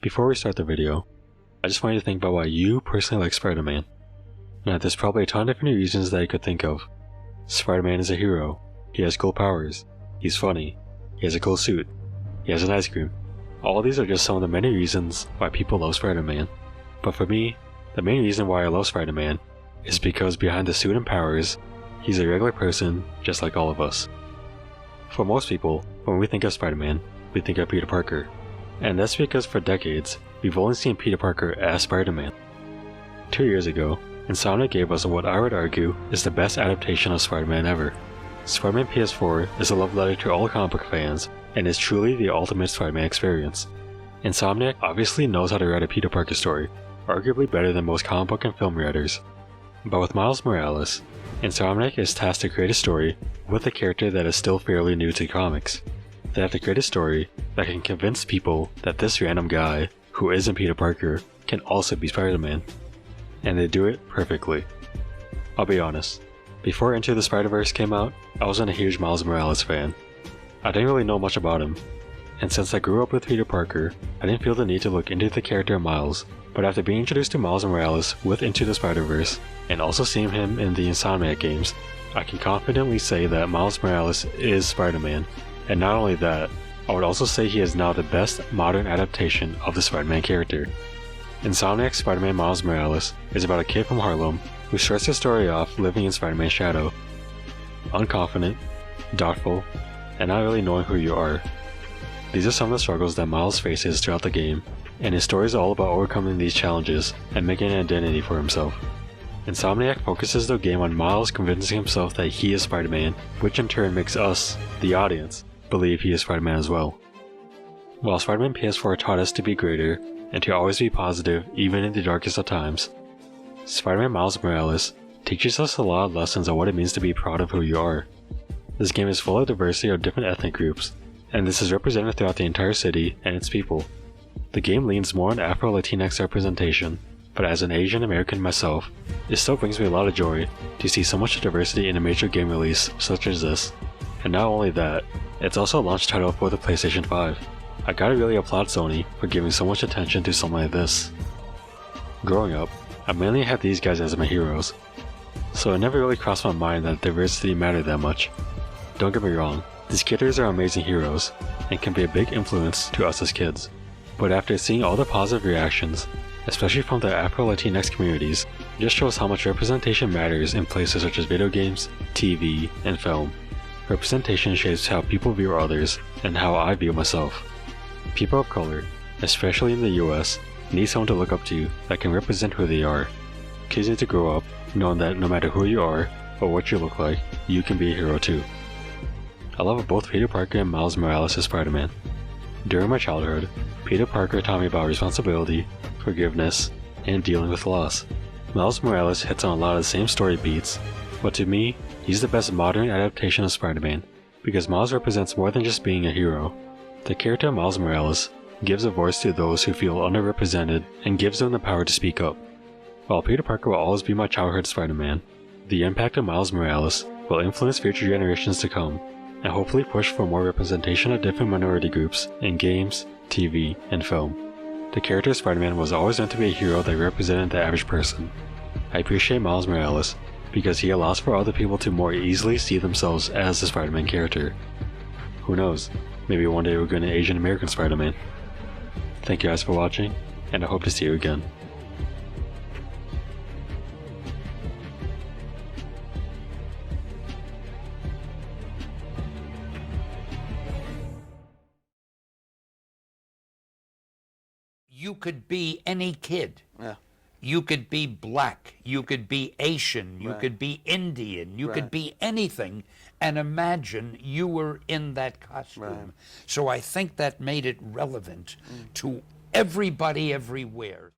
Before we start the video, I just want you to think about why you personally like Spider-Man. Now, there's probably a ton of different reasons that you could think of. Spider-Man is a hero, he has cool powers, he's funny, he has a cool suit, he has an ice cream. All these are just some of the many reasons why people love Spider-Man. But for me, the main reason why I love Spider-Man is because behind the suit and powers, he's a regular person just like all of us. For most people, when we think of Spider-Man, we think of Peter Parker. And that's because for decades, we've only seen Peter Parker as Spider-Man. 2 years ago, Insomniac gave us what I would argue is the best adaptation of Spider-Man ever. Spider-Man PS4 is a love letter to all comic book fans and is truly the ultimate Spider-Man experience. Insomniac obviously knows how to write a Peter Parker story, arguably better than most comic book and film writers. But with Miles Morales, Insomniac is tasked to create a story with a character that is still fairly new to comics. They have to create a story that can convince people that this random guy, who isn't Peter Parker, can also be Spider-Man. And they do it perfectly. I'll be honest, before Into the Spider-Verse came out, I wasn't a huge Miles Morales fan. I didn't really know much about him, and since I grew up with Peter Parker, I didn't feel the need to look into the character of Miles, but after being introduced to Miles Morales with Into the Spider-Verse, and also seeing him in the Insomniac games, I can confidently say that Miles Morales is Spider-Man. And not only that, I would also say he is now the best modern adaptation of the Spider-Man character. Insomniac's Spider-Man Miles Morales is about a kid from Harlem who starts his story off living in Spider-Man's shadow. Unconfident, doubtful, and not really knowing who you are. These are some of the struggles that Miles faces throughout the game, and his story is all about overcoming these challenges and making an identity for himself. Insomniac focuses the game on Miles convincing himself that he is Spider-Man, which in turn makes us, the audience, believe he is Spider-Man as well. While Spider-Man PS4 taught us to be greater and to always be positive even in the darkest of times, Spider-Man Miles Morales teaches us a lot of lessons on what it means to be proud of who you are. This game is full of diversity of different ethnic groups, and this is represented throughout the entire city and its people. The game leans more on Afro-Latinx representation, but as an Asian American myself, it still brings me a lot of joy to see so much diversity in a major game release such as this. And not only that, it's also a launch title for the PlayStation 5. I gotta really applaud Sony for giving so much attention to something like this. Growing up, I mainly had these guys as my heroes, so it never really crossed my mind that diversity mattered that much. Don't get me wrong, these characters are amazing heroes, and can be a big influence to us as kids. But after seeing all the positive reactions, especially from the Afro-Latinx communities, it just shows how much representation matters in places such as video games, TV, and film. Representation shapes how people view others, and how I view myself. People of color, especially in the US, need someone to look up to that can represent who they are. Kids need to grow up knowing that no matter who you are, or what you look like, you can be a hero too. I love both Peter Parker and Miles Morales as Spider-Man. During my childhood, Peter Parker taught me about responsibility, forgiveness, and dealing with loss. Miles Morales hits on a lot of the same story beats, but to me, he's the best modern adaptation of Spider-Man, because Miles represents more than just being a hero. The character of Miles Morales gives a voice to those who feel underrepresented and gives them the power to speak up. While Peter Parker will always be my childhood Spider-Man, the impact of Miles Morales will influence future generations to come, and hopefully push for more representation of different minority groups in games, TV, and film. The character of Spider-Man was always meant to be a hero that represented the average person. I appreciate Miles Morales because he allows for other people to more easily see themselves as the Spider-Man character. Who knows, maybe one day we'll get an Asian American Spider-Man. Thank you guys for watching, and I hope to see you again. You could be any kid. Yeah. You could be black. You could be Asian. You Right. could be Indian. You could Right. be anything, and imagine you were in that costume. Right. So I think that made it relevant to everybody everywhere.